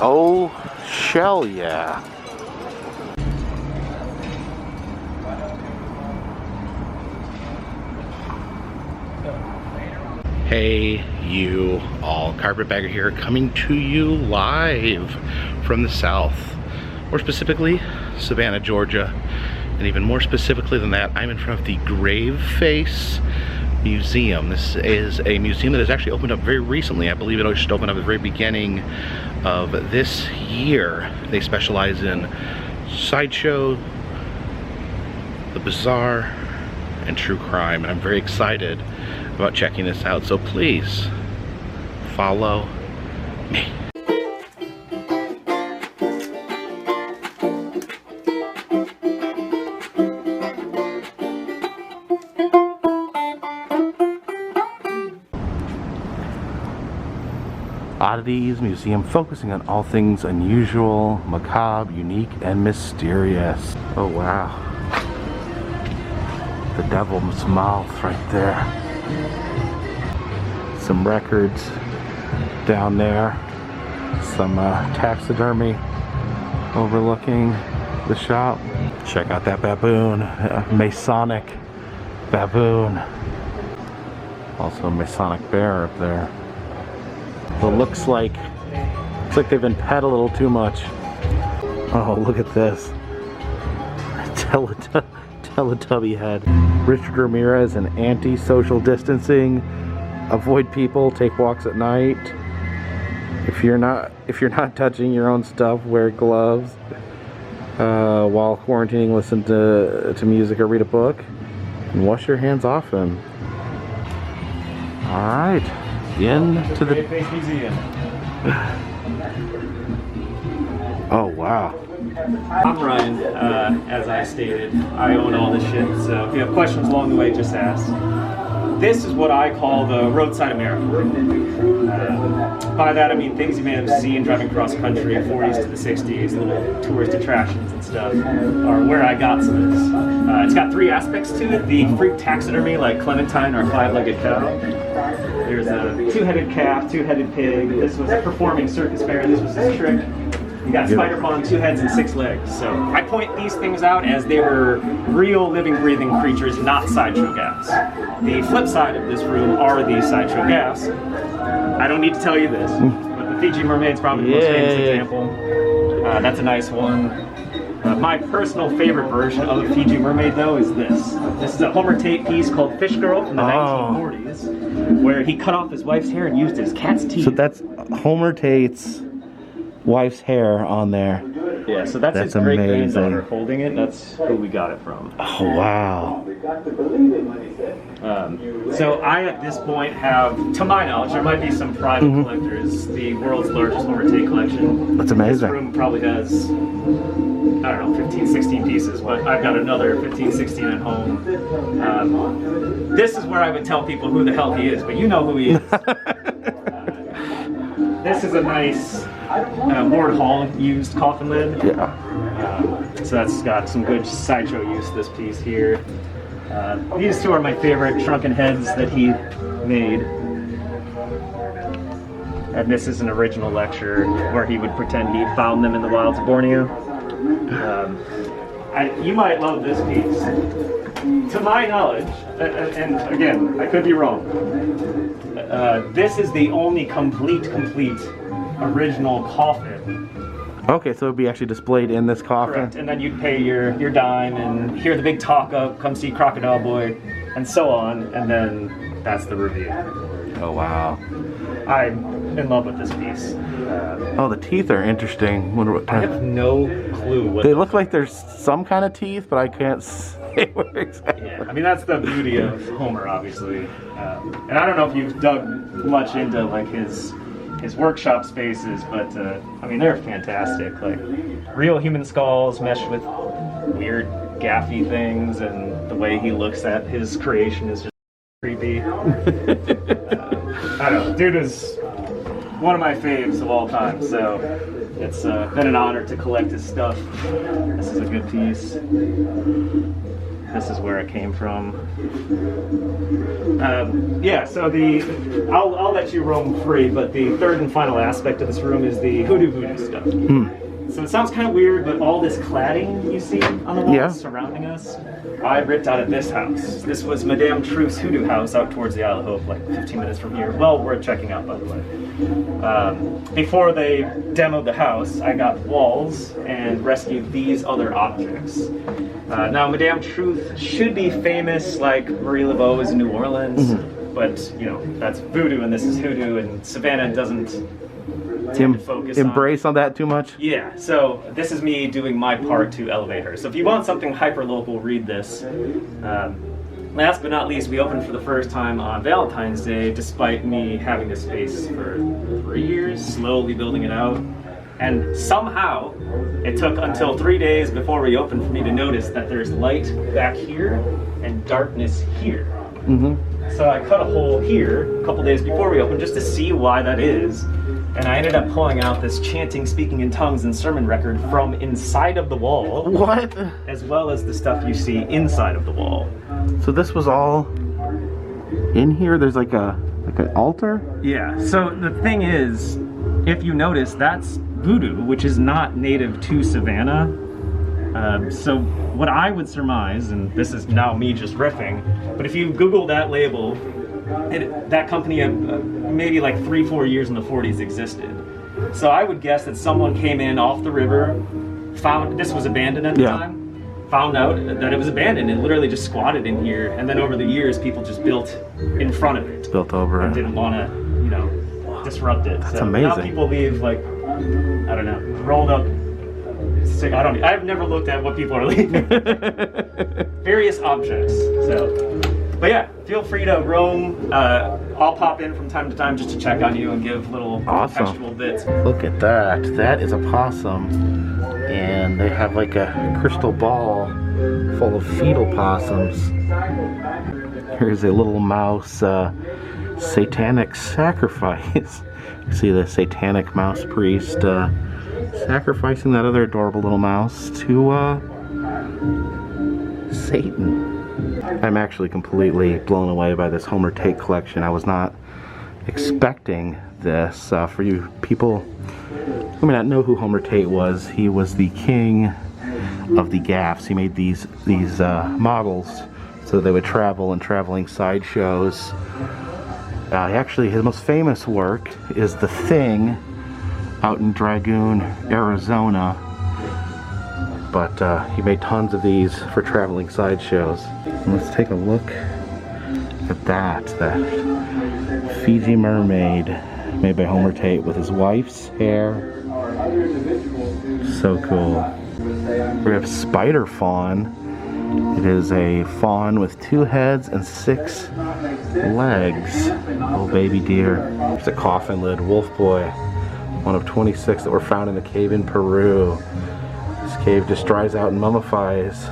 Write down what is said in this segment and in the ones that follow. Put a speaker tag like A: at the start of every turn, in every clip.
A: Oh, shell yeah. Hey, you all. Carpetbagger here, coming to you live from the South. More specifically, Savannah, Georgia. And even more specifically than that, I'm in front of the Graveface Museum. This is a museum that has actually opened up very recently. I believe it just opened up at the very beginning of this year. They specialize in sideshow, the bizarre, and true crime. And I'm very excited about checking this out. So please, follow me. Oddities Museum, focusing on all things unusual, macabre, unique, and mysterious. Oh wow. The devil's mouth right there. Some records down there. Some taxidermy overlooking the shop. Check out that baboon, Masonic baboon. Also a Masonic bear up there. It looks like they've been pet a little too much. Oh, look at this. Teletubby head. Richard Ramirez and anti-social distancing. Avoid people, take walks at night. If you're not touching your own stuff, wear gloves. While quarantining, listen to music or read a book. And wash your hands often. Alright. Into the
B: Graveface Museum.
A: Oh wow.
B: I'm Ryan, as I stated. I own all this shit, so if you have questions along the way, just ask. This is what I call the roadside America. By that I mean things you may have seen driving cross country, 40s to the 60s, little tourist attractions and stuff, are where I got some of this. It's got three aspects to it. The freak taxidermy like Clementine or five-legged cow. There's a two-headed calf, two-headed pig. This was a performing circus bear. This was his trick. You got Spider-Man, 2 heads and 6 legs. So I point these things out as they were real, living, breathing creatures, not sideshow gaffs. The flip side of this room are the sideshow gaffs. I don't need to tell you this, but the Fiji mermaid's probably the most famous example. That's a nice one. My personal favorite version of the Fiji mermaid, though, is this. This is a Homer Tate piece called Fish Girl from the 1940s, where he cut off his wife's hair and used his cat's teeth.
A: So that's Homer Tate's wife's hair on there.
B: Yeah, so that's his great-granddaughter holding it. That's who we got it from.
A: Oh, wow.
B: So I, at this point, have, to my knowledge, there might be some private collectors, the world's largest Homer Tate collection.
A: That's amazing.
B: This room probably has, I don't know, 15, 16 pieces, but I've got another 15, 16 at home. This is where I would tell people who the hell he is, but you know who he is. This is a nice Ward Hall used coffin lid.
A: Yeah.
B: So that's got some good sideshow use, this piece here. These two are my favorite shrunken heads that he made. And this is an original lecture where he would pretend he found them in the wilds of Borneo. You might love this piece. To my knowledge, and again, I could be wrong, this is the only complete original coffin.
A: Okay, so it would be actually displayed in this coffin?
B: Correct, and then you'd pay your dime and hear the big talk of come see Crocodile Boy, and so on, and then that's the review.
A: Oh, wow.
B: I'm in love with this piece.
A: Oh, the teeth are interesting. Wonder what
B: I have no clue what
A: they look like. There's some kind of teeth, but I can't say what exactly.
B: Yeah, I mean, that's the beauty of Homer, obviously. And I don't know if you've dug much into like his workshop spaces, but I mean, they're fantastic. Like real human skulls meshed with weird gaffy things, and the way he looks at his creation is just creepy. I don't know, dude is one of my faves of all time, so it's been an honor to collect his stuff. This is a good piece. This is where it came from. Yeah, so I'll let you roam free, but the third and final aspect of this room is the hoodoo stuff. So it sounds kind of weird, but all this cladding you see on the walls surrounding us, I ripped out of this house. This was Madame Truth's hoodoo house out towards the Isle of Hope, like 15 minutes from here. Well worth checking out, by the way. Before they demoed the house, I got walls and rescued these other objects. Now, Madame Truth should be famous like Marie Laveau is in New Orleans, but you know, that's voodoo and this is hoodoo, and Savannah doesn't
C: embrace on that too much?
B: Yeah, so this is me doing my part to elevate her. So if you want something hyper-local, read this. Last but not least, we opened for the first time on Valentine's Day, despite me having this space for 3 years, slowly building it out. And somehow, it took until 3 days before we opened for me to notice that there's light back here and darkness here. So I cut a hole here a couple days before we opened just to see why that is. And I ended up pulling out this chanting, speaking in tongues, and sermon record from inside of the wall.
C: What?
B: As well as the stuff you see inside of the wall.
C: So this was all in here? There's like an altar?
B: Yeah, so the thing is, if you notice, that's voodoo, which is not native to Savannah. So what I would surmise, and this is now me just riffing, but if you Google that label, that company maybe like 3-4 years in the 40s existed. So I would guess that someone came in off the river, found this was abandoned at the time, found out that it was abandoned and literally just squatted in here, and then over the years people just built in front of it.
C: Built over
B: and
C: it.
B: Didn't want to, you know, disrupt it.
C: That's
B: so
C: amazing.
B: Now people leave like, I don't know, rolled up. I've never looked at what people are leaving. Various objects. So, but yeah, feel free to roam. I'll pop in from time to time just to check on you and give little textual bits.
C: Look at that. That is a possum. And they have like a crystal ball full of fetal possums. Here's a little mouse satanic sacrifice. You see the satanic mouse priest sacrificing that other adorable little mouse to Satan. I'm actually completely blown away by this Homer Tate collection. I was not expecting this. For you people who may not know who Homer Tate was, he was the king of the gaffs. He made these models so that they would travel in traveling sideshows. Actually, his most famous work is The Thing out in Dragoon, Arizona. But he made tons of these for traveling sideshows. And let's take a look at that Fiji mermaid made by Homer Tate with his wife's hair. So cool. We have Spider Fawn. It is a fawn with 2 heads and 6 legs. Little baby deer. There's a coffin lid wolf boy. One of 26 that were found in a cave in Peru. This cave just dries out and mummifies.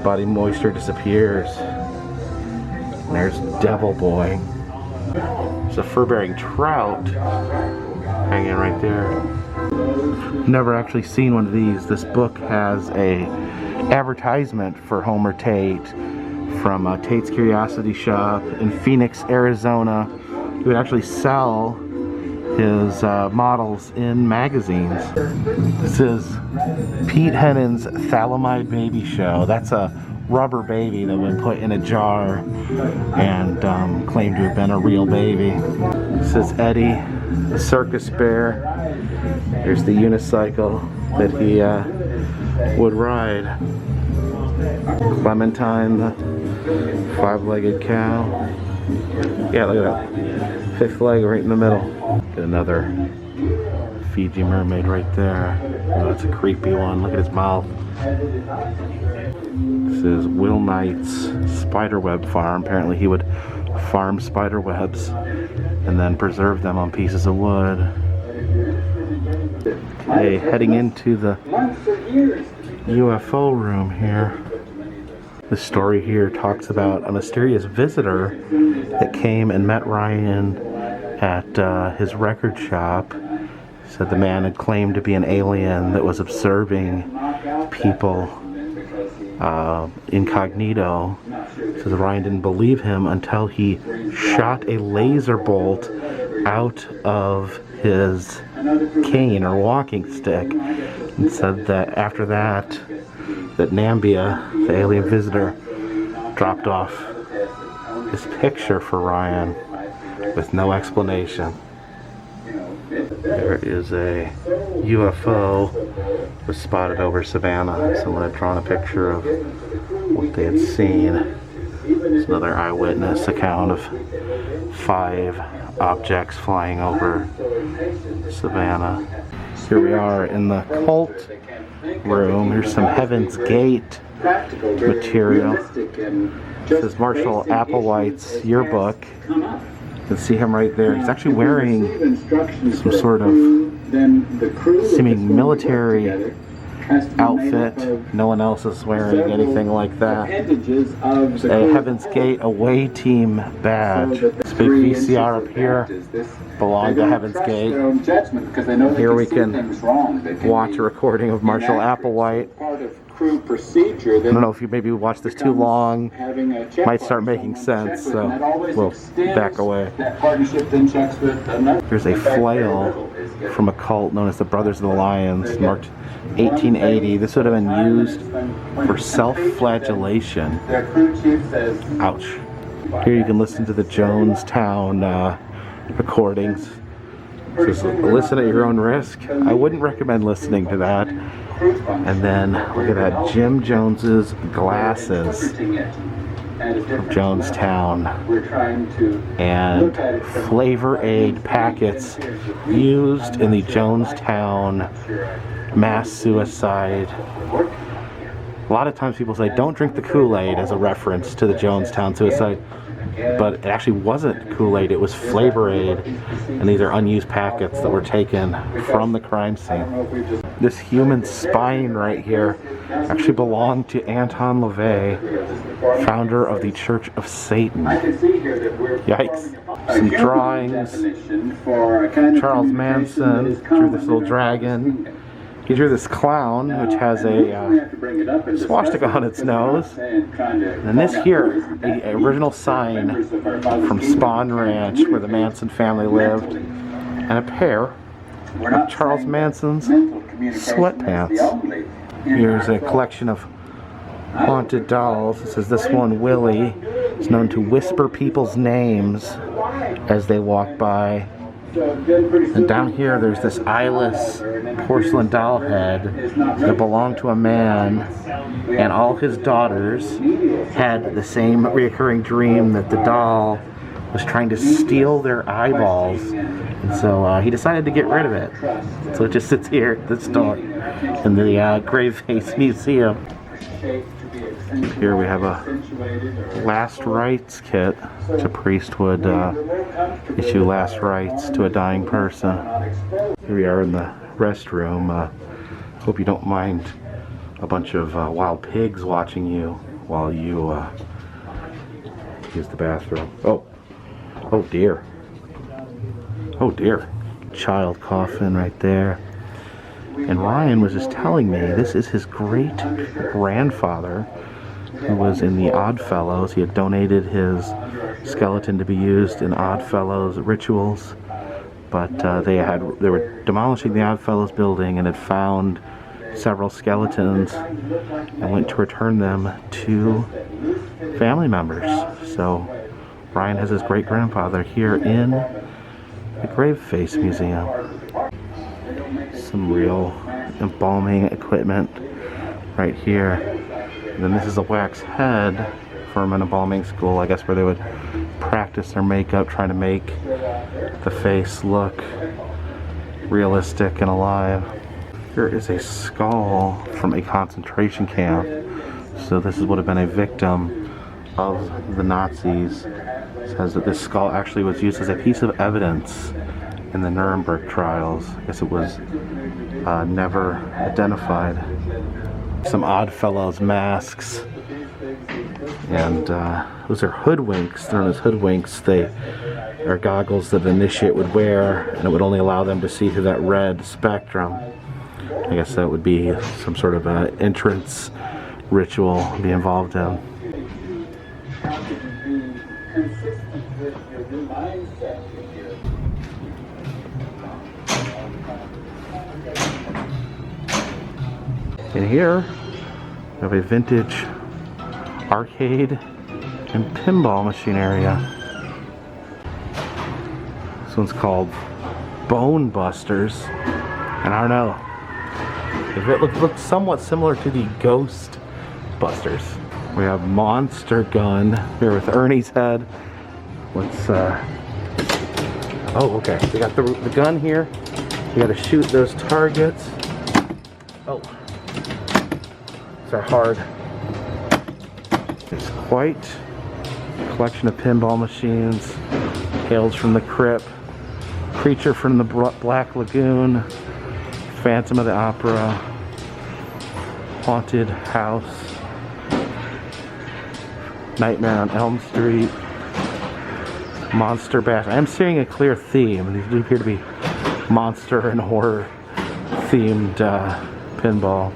C: Body moisture disappears. And there's Devil Boy. There's a fur-bearing trout hanging right there. Never actually seen one of these. This book has a advertisement for Homer Tate from Tate's Curiosity Shop in Phoenix, Arizona. He would actually sell his models in magazines. This is Pete Hennon's Thalamide Baby Show. That's a rubber baby that would put in a jar and claimed to have been a real baby. This is Eddie, the circus bear. There's the unicycle that he would ride. Clementine, the 5-legged cow. Yeah, look at that. 5th leg right in the middle. Get another Fiji mermaid right there. Oh, that's a creepy one. Look at his mouth. This is Will Knight's spiderweb farm. Apparently he would farm spider webs and then preserve them on pieces of wood. Okay, heading into the UFO room here. The story here talks about a mysterious visitor that came and met Ryan at his record shop. Said the man had claimed to be an alien that was observing people incognito. Says Ryan didn't believe him until he shot a laser bolt out of his cane or walking stick, and said that after that, that Nambia, the alien visitor, dropped off his picture for Ryan with no explanation. There is a UFO was spotted over Savannah. Someone had drawn a picture of what they had seen. It's another eyewitness account of 5 objects flying over Savannah. Here we are in the cult room. Here's some Heaven's Gate material. This is Marshall Applewhite's yearbook. You can see him right there. He's actually wearing some sort of seeming military outfit. No one else is wearing anything like that. A Heaven's Gate away team badge. This big VCR up here belonged to Heaven's Gate. Here we can watch a recording of Marshall Applewhite. I don't know if you maybe watch this too long, might start making sense, so we'll back away. Here's a flail from a cult known as the Brothers of the Lions, marked 1880. This would have been used for self-flagellation. Ouch. Here you can listen to the Jonestown recordings. It says, listen at your own risk. I wouldn't recommend listening to that. And then look at that, Jim Jones's glasses from Jonestown, and Flavor Aid packets used in the Jonestown mass suicide. A lot of times people say don't drink the Kool-Aid as a reference to the Jonestown suicide, but it actually wasn't Kool-Aid, it was Flavor Aid, and these are unused packets that were taken from the crime scene. This human spine right here actually belonged to Anton LaVey, founder of the Church of Satan. Yikes. Some drawings. Charles Manson drew this little dragon. He drew this clown, which has a swastika on its nose. And this here, the original sign from Spawn Ranch, where the Manson family lived, and a pair of Charles Manson's sweatpants. Here's a collection of haunted dolls. It says this one, Willie, is known to whisper people's names as they walk by. And down here there's this eyeless porcelain doll head that belonged to a man, and all his daughters had the same reoccurring dream that the doll was trying to steal their eyeballs, and so he decided to get rid of it. So it just sits here at the store in the Graveface Museum. Here we have a last rites kit. A priest would issue last rites to a dying person. Here we are in the restroom. Hope you don't mind a bunch of wild pigs watching you while you use the bathroom. Oh dear. Oh dear. Child coffin right there. And Ryan was just telling me this is his great grandfather who was in the Oddfellows. He had donated his skeleton to be used in Oddfellows rituals, but they were demolishing the Oddfellows building and had found several skeletons and went to return them to family members. So Ryan has his great grandfather here in the Graveface Museum. Some real embalming equipment right here. And then this is a wax head from an embalming school, I guess, where they would practice their makeup, trying to make the face look realistic and alive. Here is a skull from a concentration camp. So this would have been a victim of the Nazis. It says that this skull actually was used as a piece of evidence in the Nuremberg trials. I guess it was never identified. Some Oddfellows masks, and those are hoodwinks. They're known as hoodwinks. They are goggles that an initiate would wear, and it would only allow them to see through that red spectrum. I guess that would be some sort of entrance ritual be involved in. In here, we have a vintage arcade and pinball machine area. This one's called Bone Busters, and I don't know if it looks somewhat similar to the Ghost Busters. We have Monster Gun here with Ernie's head. Let's oh, okay, we got the gun here. We got to shoot those targets. Oh, these are hard. There's quite a collection of pinball machines. Tales from the Crypt, Creature from the Black Lagoon, Phantom of the Opera, Haunted House, Nightmare on Elm Street, Monster Bash. I am seeing a clear theme. These do appear to be monster and horror themed pinball.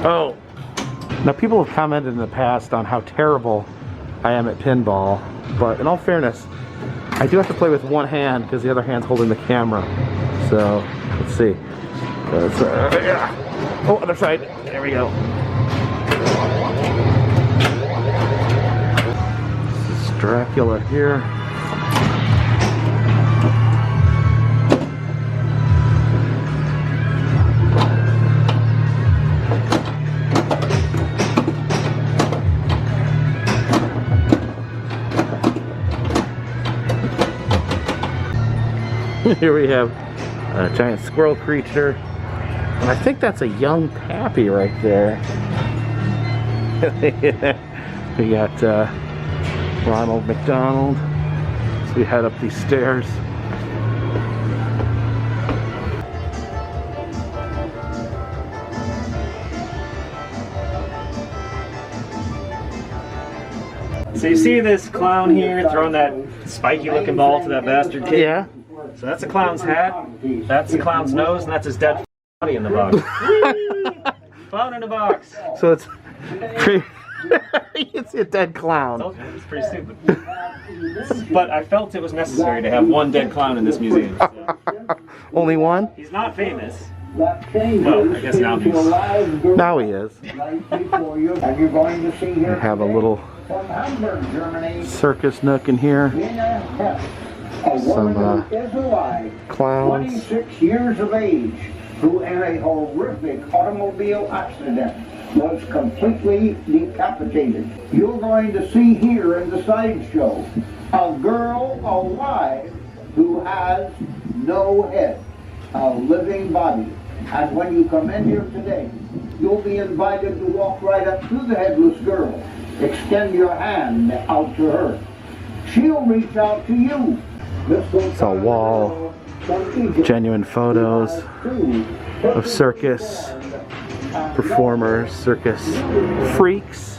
C: Oh, now people have commented in the past on how terrible I am at pinball, but in all fairness, I do have to play with one hand because the other hand's holding the camera. So, let's see. Oh, other side. There we go. This is Dracula here. Here we have a giant squirrel creature, and I think that's a young Pappy right there. We got Ronald McDonald. So we head up these stairs.
B: So you see this clown here throwing that spiky looking ball to that bastard kid?
C: Yeah.
B: So that's the clown's hat, that's the clown's nose, and that's his dead body in the box. Clown in a box.
C: So it's pretty. You can see a dead clown.
B: It's pretty stupid. But I felt it was necessary to have one dead clown in this museum. So.
C: Only one?
B: He's not famous. Well, I guess now he is.
C: Now he is. We have a little circus nook in here. Some clowns.
D: 26 years of age, who in a horrific automobile accident was completely decapitated. You're going to see here in the sideshow a girl alive who has no head, a living body. And when you come in here today, you'll be invited to walk right up to the headless girl. Extend your hand out to her. She'll reach out to you.
C: It's a wall, genuine photos of circus performers, circus freaks.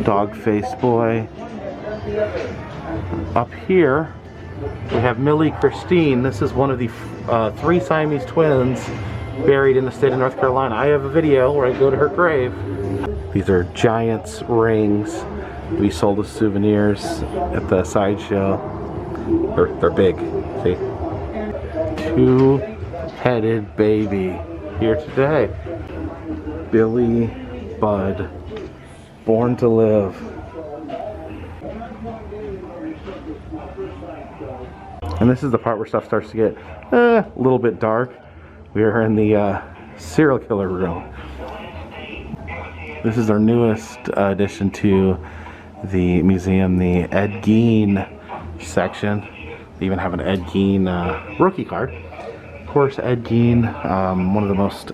C: Dog face boy. Up here, we have Millie Christine. This is one of the 3 Siamese twins buried in the state of North Carolina. I have a video where I go to her grave. These are Giants rings to be sold as souvenirs at the sideshow. They're big, see? 2-headed baby here today. Billy Budd, born to live. And this is the part where stuff starts to get a little bit dark. We are in the serial killer room. This is our newest addition to the museum, the Ed Gein section. They even have an Ed Gein rookie card. Of course, Ed Gein, one of the most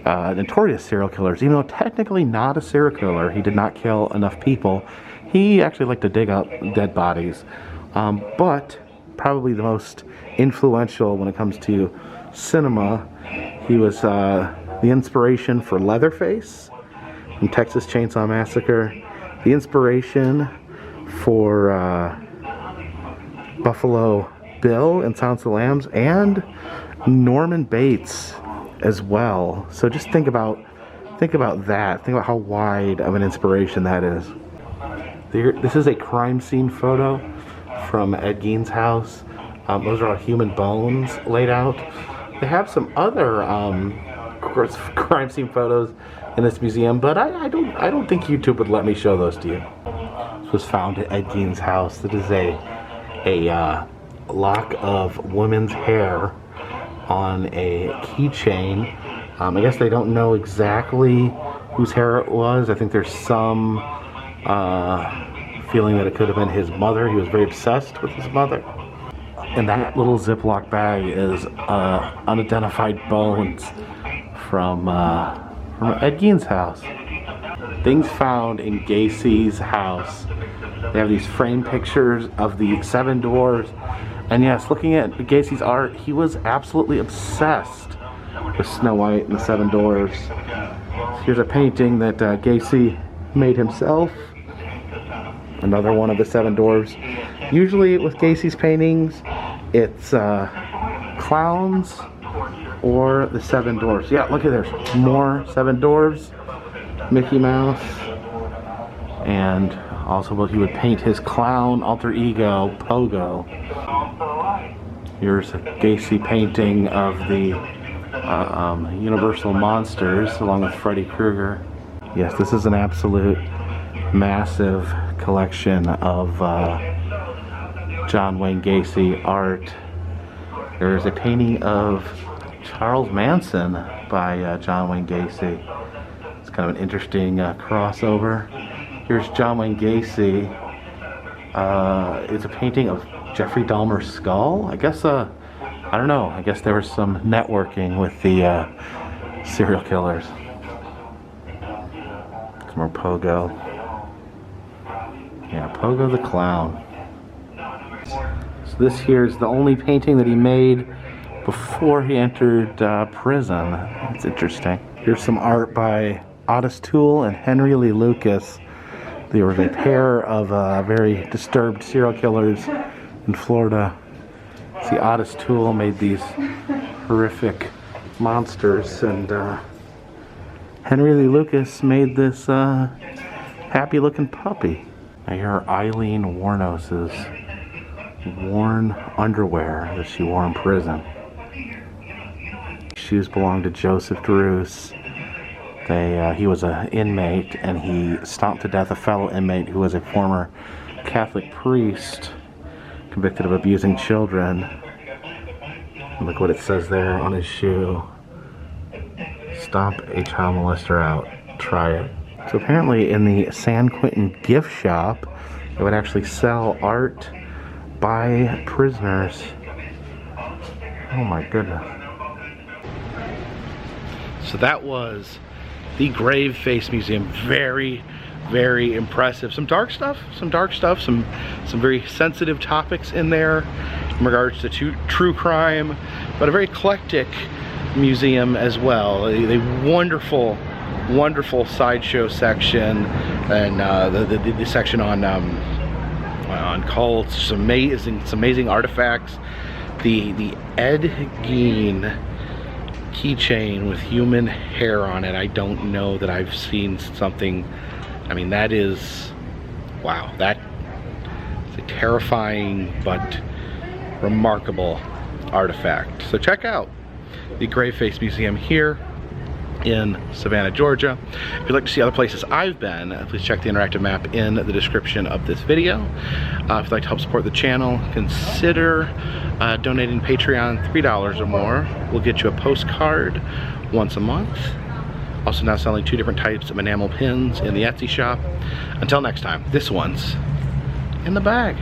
C: notorious serial killers. Even though technically not a serial killer, he did not kill enough people. He actually liked to dig up dead bodies. But probably the most influential when it comes to cinema. He was the inspiration for Leatherface from Texas Chainsaw Massacre. The inspiration for Buffalo Bill and Silence of the Lambs, and Norman Bates as well. So just think about that. Think about how wide of an inspiration that is. This is a crime scene photo from Ed Gein's house. Those are all human bones laid out. They have some other crime scene photos in this museum, but I don't think YouTube would let me show those to you. This was found at Ed Gein's house. It is a lock of women's hair on a keychain. I guess they don't know exactly whose hair it was. I think there's some feeling that it could have been his mother. He was very obsessed with his mother. And that little Ziploc bag is unidentified bones from Ed Gein's house. Things found in Gacy's house. They have these framed pictures of the 7 dwarves. And yes, looking at Gacy's art, he was absolutely obsessed with Snow White and the 7 dwarves. Here's a painting that Gacy made himself. Another one of the 7 dwarves. Usually with Gacy's paintings, it's clowns or the 7 dwarfs. Yeah, look at there's more 7 dwarfs. Mickey Mouse. And also he would paint his clown alter ego, Pogo. Here's a Gacy painting of the Universal Monsters along with Freddy Krueger. Yes, this is an absolute massive collection of John Wayne Gacy art. There's a painting of Charles Manson by John Wayne Gacy. It's kind of an interesting crossover. Here's John Wayne Gacy. It's a painting of Jeffrey Dahmer's skull. I guess, I don't know. I guess there was some networking with the serial killers. Some more Pogo. Yeah, Pogo the Clown. So this here is the only painting that he made before he entered prison. It's interesting. Here's some art by Otis Toole and Henry Lee Lucas. They were a pair of very disturbed serial killers in Florida. See, Otis Toole made these horrific monsters, and Henry Lee Lucas made this happy-looking puppy. Now here are Eileen Wuornos's worn underwear that she wore in prison. Shoes belong to Joseph Druce. He was an inmate, and he stomped to death a fellow inmate who was a former Catholic priest convicted of abusing children. And look what it says there on his shoe. Stomp a child molester out. Try it. So apparently in the San Quentin gift shop, they would actually sell art by prisoners. Oh my goodness. So that was the Graveface Museum. Very, very impressive. Some dark stuff, some very sensitive topics in there in regards to true crime, but a very eclectic museum as well. A wonderful sideshow section, and the section on cults, some amazing artifacts. The Ed Gein keychain with human hair on it. I don't know that I've seen something. I mean, that is, wow, that is a terrifying but remarkable artifact. So check out the Graveface Museum here in Savannah, Georgia. If you'd like to see other places I've been, please check the interactive map in the description of this video. If you'd like to help support the channel, consider donating Patreon $3 or more. We'll get you a postcard once a month. Also now selling 2 different types of enamel pins in the Etsy shop. Until next time, this one's in the bag.